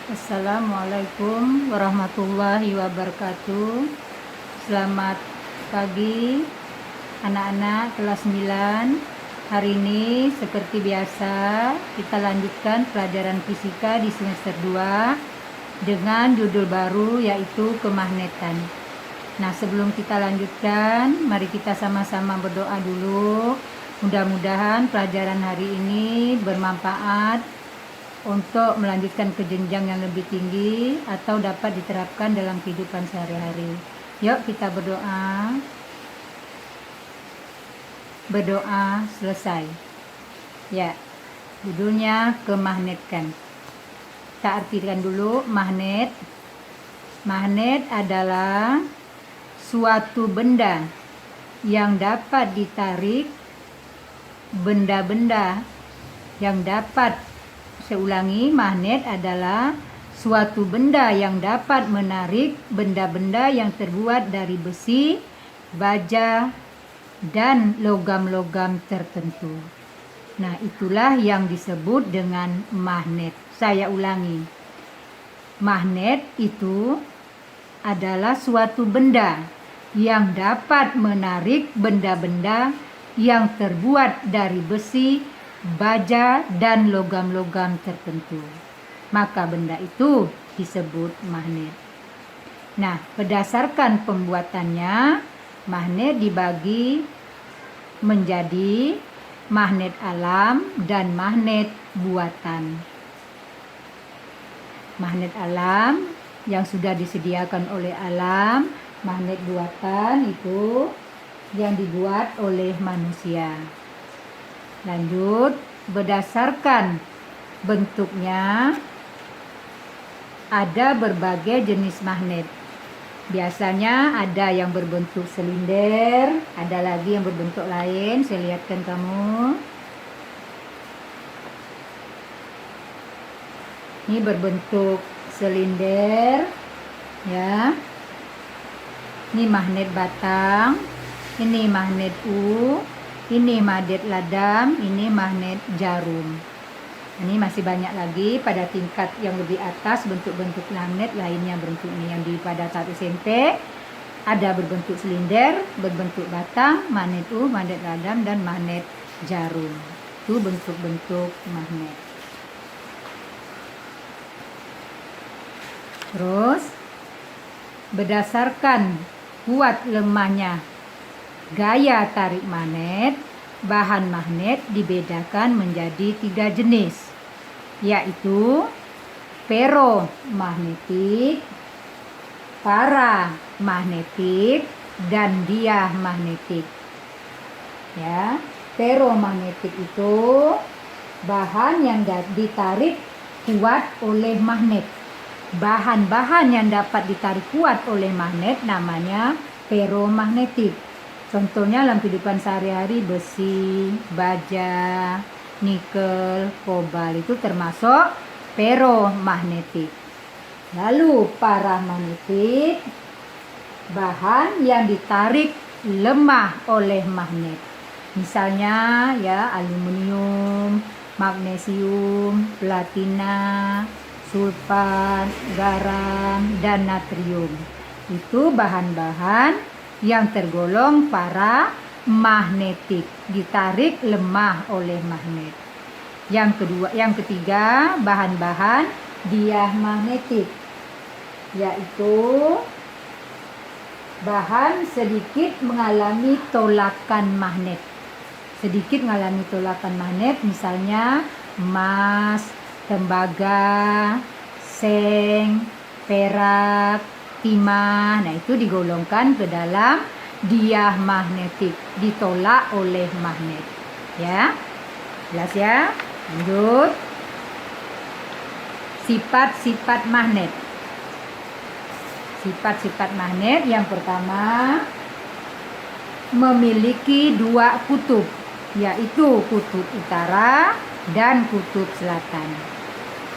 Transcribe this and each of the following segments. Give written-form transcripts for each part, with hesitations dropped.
Assalamualaikum warahmatullahi wabarakatuh. Selamat pagi anak-anak kelas 9. Hari ini seperti biasa kita lanjutkan pelajaran fisika di semester 2 dengan judul baru yaitu kemagnetan. Nah, sebelum kita lanjutkan, mari kita sama-sama berdoa dulu. Mudah-mudahan pelajaran hari ini bermanfaat untuk melanjutkan ke jenjang yang lebih tinggi atau dapat diterapkan dalam kehidupan sehari-hari. Yuk kita berdoa. Berdoa selesai. Ya, judulnya kemagnetkan. Kita artikan dulu magnet. Magnet adalah suatu benda yang dapat ditarik benda-benda yang dapat magnet adalah suatu benda yang dapat menarik benda-benda yang terbuat dari besi, baja, dan logam-logam tertentu. Nah, itulah yang disebut dengan magnet. Saya ulangi. Magnet itu adalah suatu benda yang dapat menarik benda-benda yang terbuat dari besi, baja, dan logam-logam tertentu. Maka benda itu disebut magnet. Nah, berdasarkan pembuatannya, magnet dibagi menjadi magnet alam dan magnet buatan. Magnet alam yang sudah disediakan oleh alam, magnet buatan itu yang dibuat oleh manusia. Lanjut, berdasarkan bentuknya ada berbagai jenis magnet. Biasanya ada yang berbentuk silinder, ada lagi yang berbentuk lain. Saya lihatkan kamu. Ini berbentuk silinder, ya. Ini magnet batang, ini magnet U. Ini magnet ladam, ini magnet jarum. Ini masih banyak lagi pada tingkat yang lebih atas bentuk-bentuk magnet lainnya bentuk ini yang di pada saat SMP ada berbentuk silinder, berbentuk batang, magnet U, magnet ladam, dan magnet jarum. Itu bentuk-bentuk magnet. Terus berdasarkan kuat lemahnya gaya tarik magnet, bahan magnet dibedakan menjadi 3 jenis, yaitu feromagnetik, paramagnetik, dan diamagnetik. Ya, feromagnetik itu bahan yang ditarik kuat oleh magnet. Bahan-bahan yang dapat ditarik kuat oleh magnet namanya feromagnetik. Contohnya dalam kehidupan sehari-hari besi, baja, nikel, kobalt itu termasuk feromagnetik. Lalu paramagnetik, bahan yang ditarik lemah oleh magnet. Misalnya ya aluminium, magnesium, platina, sulfat, garam, dan natrium. Itu bahan-bahan yang tergolong paramagnetik, ditarik lemah oleh magnet. Yang ketiga, bahan-bahan diamagnetik, yaitu bahan sedikit mengalami tolakan magnet. Sedikit mengalami tolakan magnet, misalnya emas, tembaga, seng, perak, timah. Nah, itu digolongkan ke dalam diamagnetik, ditolak oleh magnet. Ya, jelas ya? Lanjut. Sifat-sifat magnet. Sifat-sifat magnet yang pertama, memiliki 2 kutub, yaitu kutub utara dan kutub selatan.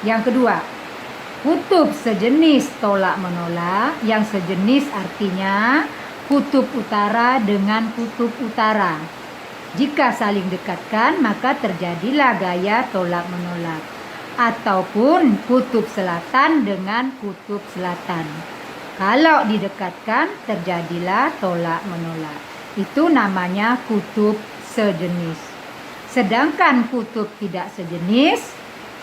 Yang kedua, kutub sejenis tolak-menolak. Yang sejenis artinya kutub utara dengan kutub utara. Jika saling dekatkan, maka terjadilah gaya tolak-menolak. ataupun kutub selatan dengan kutub selatan. Kalau didekatkan terjadilah tolak menolak. Itu namanya kutub sejenis. Sedangkan kutub tidak sejenis,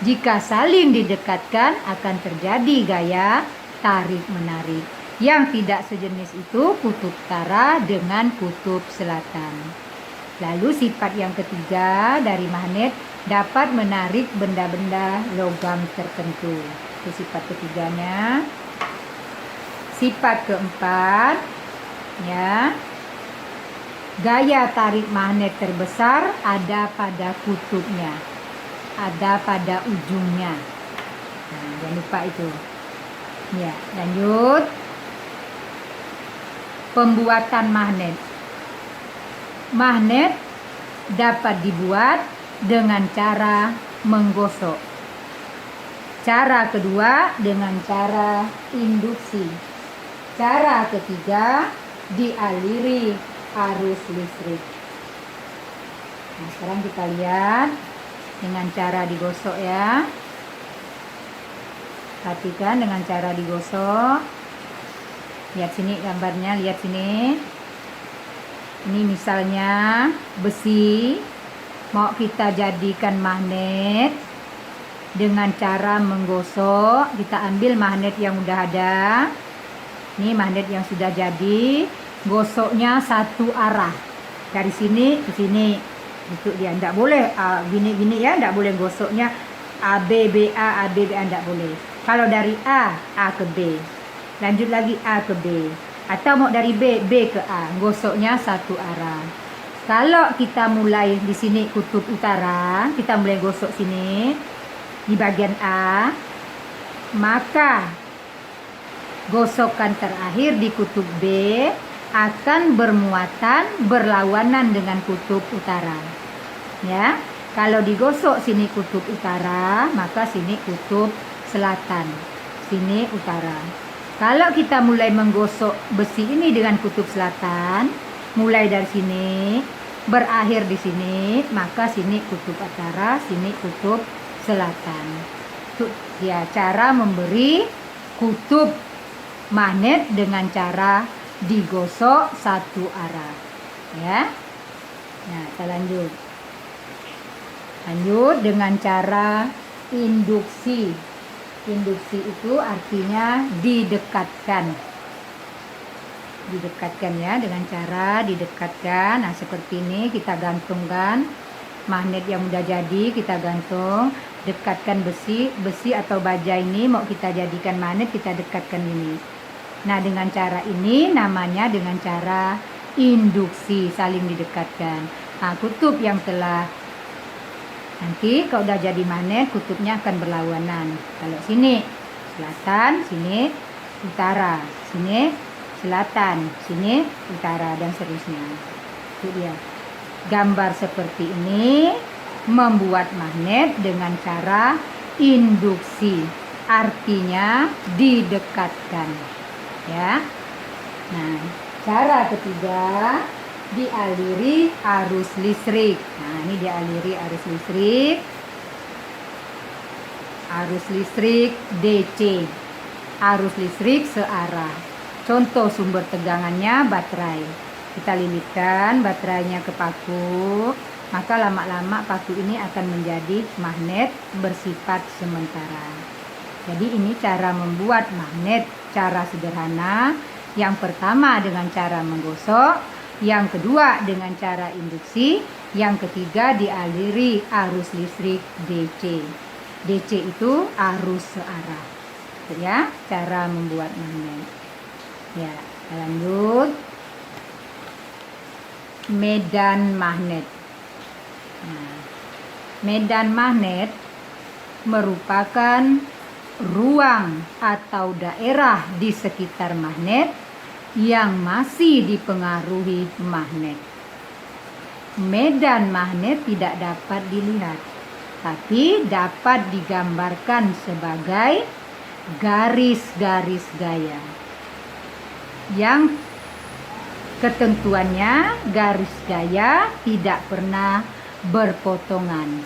jika saling didekatkan akan terjadi gaya tarik-menarik. Yang tidak sejenis itu kutub utara dengan kutub selatan. Lalu sifat yang ketiga dari magnet, dapat menarik benda-benda logam tertentu. Itu sifat ketiganya. Sifat keempat, ya, gaya tarik magnet terbesar ada pada kutubnya, ada pada ujungnya. Nah, jangan lupa itu. Ya, lanjut. Pembuatan magnet. Magnet dapat dibuat dengan cara menggosok. Cara kedua dengan cara induksi. Cara ketiga dialiri arus listrik. Nah, sekarang kita lihat dengan cara digosok ya. Perhatikan dengan cara digosok. Lihat sini gambarnya, lihat sini. Ini misalnya besi mau kita jadikan magnet dengan cara menggosok. Kita ambil magnet yang udah ada. Ini magnet yang sudah jadi, gosoknya satu arah. Dari sini ke sini. Itu dia, enggak boleh gini-gini ya, enggak boleh gosoknya A B B A B B A, enggak boleh. Kalau dari A ke B. Lanjut lagi A ke B. Atau mau dari B ke A, gosoknya satu arah. Kalau kita mulai di sini kutub utara, kita mulai gosok sini di bagian A, maka gosokan terakhir di kutub B akan bermuatan berlawanan dengan kutub utara. Ya, kalau digosok sini kutub utara, maka sini kutub selatan. Sini utara. Kalau kita mulai menggosok besi ini dengan kutub selatan, mulai dari sini, berakhir di sini, maka sini kutub utara, sini kutub selatan. Itu ya cara memberi kutub magnet dengan cara digosok satu arah. Ya. Nah, kita lanjut. Lanjut dengan cara induksi. Induksi itu artinya didekatkan. Didekatkan ya, dengan cara didekatkan. Nah, seperti ini kita gantungkan magnet yang udah jadi, kita gantung, dekatkan besi atau baja ini mau kita jadikan magnet, kita dekatkan ini. Nah, dengan cara ini namanya dengan cara induksi, saling didekatkan. Nah, kutub yang telah nanti kalau udah jadi magnet, kutubnya akan berlawanan. Kalau sini selatan, sini utara, sini selatan, sini utara, dan seterusnya. Itu dia. Gambar seperti ini membuat magnet dengan cara induksi. Artinya didekatkan. Ya. Nah, cara ketiga dialiri arus listrik. Nah, ini dialiri arus listrik. Arus listrik DC. Arus listrik searah. Contoh sumber tegangannya baterai. Kita lilitkan baterainya ke paku, maka lama-lama paku ini akan menjadi magnet bersifat sementara. Jadi ini cara membuat magnet, cara sederhana. Yang pertama dengan cara menggosok, yang kedua dengan cara induksi, yang ketiga dialiri arus listrik DC. DC itu arus searah. Ya, cara membuat magnet. Ya, lanjut. Medan magnet. Nah, medan magnet merupakan ruang atau daerah di sekitar magnet yang masih dipengaruhi magnet. Medan magnet tidak dapat dilihat, tapi dapat digambarkan sebagai garis-garis gaya. Yang ketentuannya garis gaya tidak pernah berpotongan.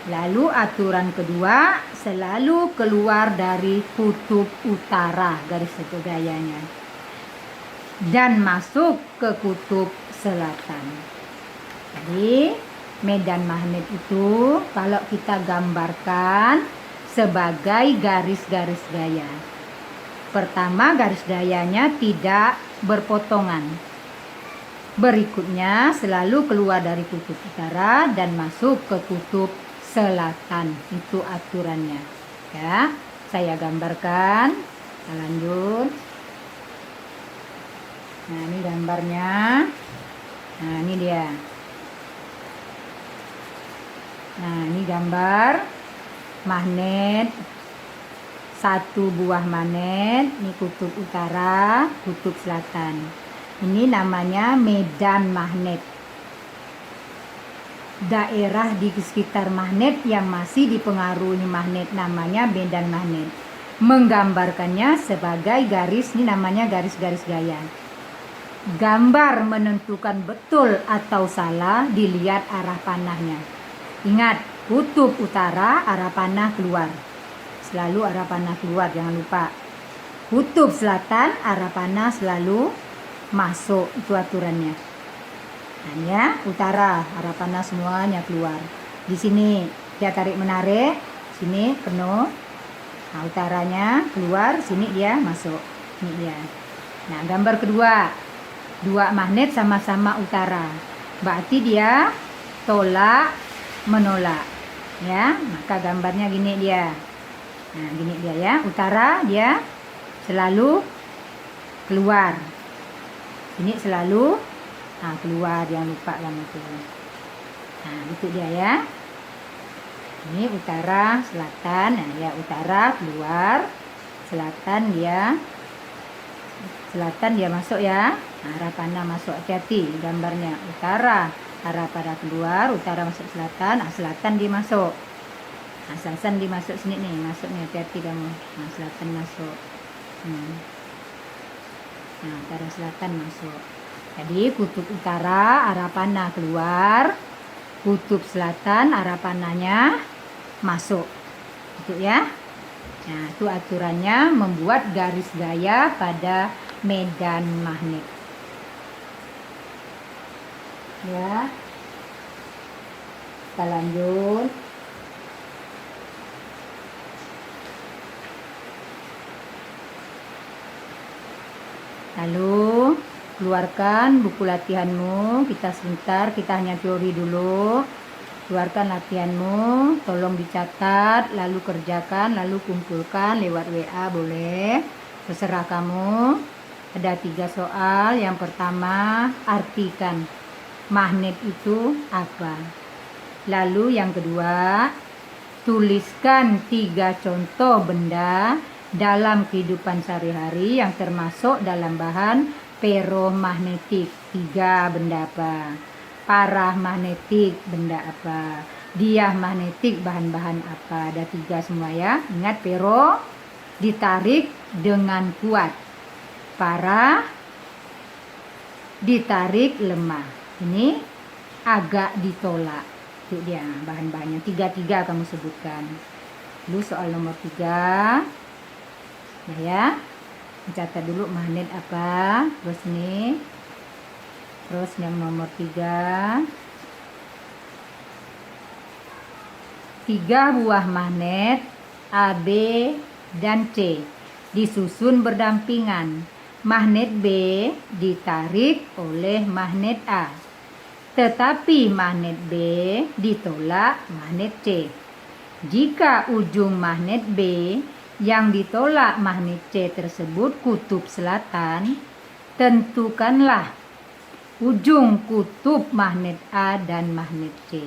Lalu aturan kedua, selalu keluar dari kutub utara garis gayanya dan masuk ke kutub selatan. Jadi medan magnet itu kalau kita gambarkan sebagai garis-garis gaya. Pertama, garis gayanya tidak berpotongan. Berikutnya selalu keluar dari kutub utara dan masuk ke kutub selatan. Itu aturannya. Ya, saya gambarkan. Kita lanjut. Nah, ini gambarnya. Nah, ini dia. Nah, ini gambar magnet. Satu buah magnet, ini kutub utara, kutub selatan. Ini namanya medan magnet. Daerah di sekitar magnet yang masih dipengaruhi magnet namanya medan magnet. Menggambarkannya sebagai garis, ini namanya garis-garis gaya. Gambar menentukan betul atau salah dilihat arah panahnya. Ingat, kutub utara arah panah keluar. Selalu arah panah keluar, jangan lupa. Kutub selatan arah panah selalu masuk, itu aturannya. Nah, ya, utara arah panah semuanya keluar. Di sini dia tarik menarik, sini penuh. Nah, utaranya keluar, sini dia masuk. Ini dia. Nah, gambar kedua. Dua magnet sama-sama utara. Berarti dia tolak menolak. Ya, maka gambarnya gini dia. Nah, gini dia ya. Utara dia selalu keluar. Ini selalu keluar, jangan lupa kan itu. Nah, itu dia ya. Ini utara, selatan. Nah, ya utara keluar, selatan dia masuk ya. Nah, arah panah masuk, hati-hati gambarnya. Utara arah panah keluar, utara masuk selatan, selatan dia masuk. Nah, selatan dia masuk sini nih, masuk nih, hati-hati kamu. Nah, selatan masuk. Nah, utara selatan masuk. Jadi kutub utara arah panah keluar, kutub selatan arah panahnya masuk. Itu ya. Nah, itu aturannya membuat garis gaya pada medan magnet. Ya. Kita lanjut. Lalu keluarkan buku latihanmu. Kita sebentar, kita hanya teori dulu. Keluarkan latihanmu, tolong dicatat, lalu kerjakan, lalu kumpulkan lewat WA boleh. Terserah kamu. Ada 3 soal. Yang pertama, artikan magnet itu apa. Lalu yang kedua, tuliskan 3 contoh benda dalam kehidupan sehari-hari yang termasuk dalam bahan ferromagnetik. 3 benda apa? Parah magnetik benda apa? Diah magnetik bahan-bahan apa? Ada 3 semua ya. Ingat, ferro ditarik dengan kuat. Parah ditarik lemah. Ini agak ditolak. Itu dia bahan-bahannya. 3 kamu sebutkan. Lalu soal nomor 3. Nah ya, catat dulu magnet apa. Terus nih, terus yang nomor 3. 3 buah magnet A, B, dan C disusun berdampingan. Magnet B ditarik oleh magnet A, tetapi magnet B ditolak magnet C. Jika ujung magnet B yang ditolak magnet C tersebut kutub selatan, tentukanlah ujung kutub magnet A dan magnet C.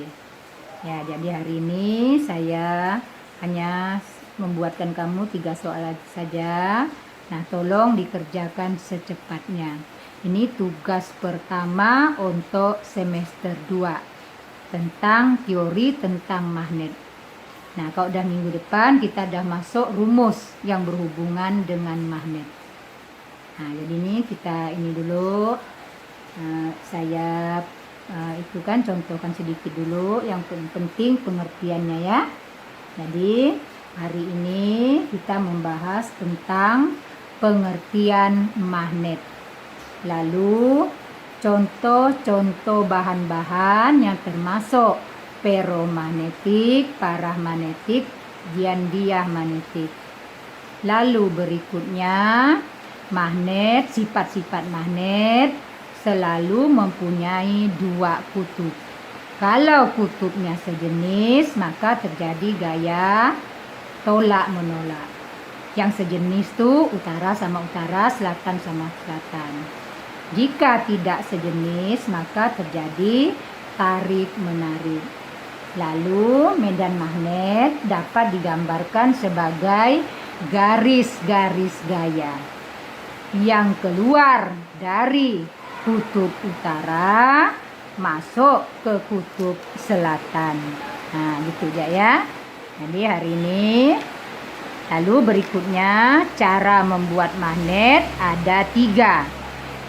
Ya, jadi hari ini saya hanya membuatkan kamu 3 soal saja. Nah, tolong dikerjakan secepatnya. Ini tugas pertama untuk semester 2 tentang teori tentang magnet. Nah, kalau udah minggu depan kita udah masuk rumus yang berhubungan dengan magnet. Nah, jadi ini kita ini dulu saya Itu kan contohkan sedikit dulu, yang penting pengertiannya ya. Jadi hari ini kita membahas tentang pengertian magnet. Lalu contoh-contoh bahan-bahan yang termasuk feromagnetik, paramagnetik, diamagnetik. Lalu berikutnya magnet, sifat-sifat magnet selalu mempunyai dua kutub. Kalau kutubnya sejenis, maka terjadi gaya tolak menolak. Yang sejenis itu utara sama utara, selatan sama selatan. Jika tidak sejenis, maka terjadi tarik menarik. Lalu medan magnet dapat digambarkan sebagai garis-garis gaya yang keluar dari kutub utara masuk ke kutub selatan. Nah, gitu aja ya. Jadi hari ini, lalu berikutnya cara membuat magnet ada 3.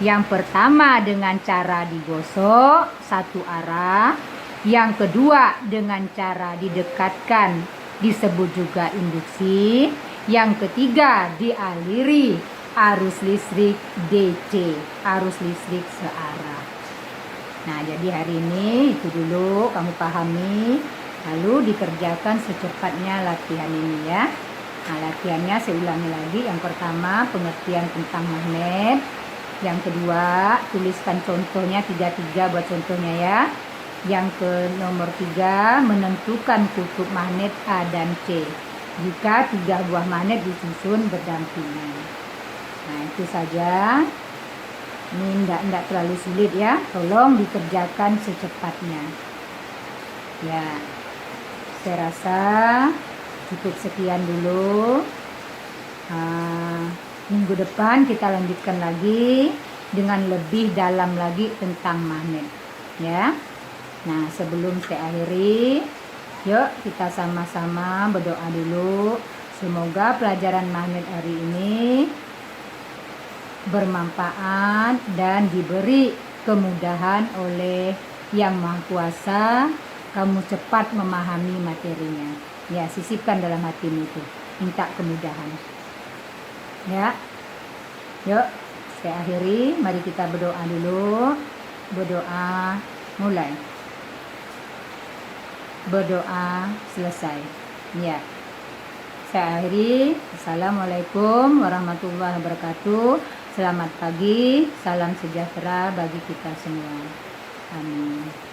Yang pertama dengan cara digosok satu arah. Yang kedua dengan cara didekatkan, disebut juga induksi. Yang ketiga dialiri arus listrik DC, arus listrik searah. Nah, jadi hari ini itu dulu kamu pahami, lalu dikerjakan secepatnya latihan ini ya. Nah, latihannya saya ulangi lagi. Yang pertama pengertian tentang magnet. Yang kedua tuliskan contohnya 3 buat contohnya ya. Yang ke nomor 3 menentukan kutub magnet A dan C jika 3 buah magnet disusun berdampingan. Nah, itu saja. Ini enggak terlalu sulit ya. Tolong dikerjakan secepatnya. Ya, saya rasa cukup sekian dulu. Minggu depan kita lanjutkan lagi dengan lebih dalam lagi tentang magnet. Ya. Nah, sebelum saya akhiri, yuk kita sama-sama berdoa dulu. Semoga pelajaran magnet hari ini bermanfaat dan diberi kemudahan oleh Yang Maha Kuasa. Kamu cepat memahami materinya. Ya, sisipkan dalam hatimu itu. Minta kemudahan. Ya. Yuk, saya akhiri. Mari kita berdoa dulu. Berdoa mulai. Berdoa selesai. Ya. Saya akhiri. Assalamualaikum warahmatullahi wabarakatuh. Selamat pagi, salam sejahtera bagi kita semua. Amin.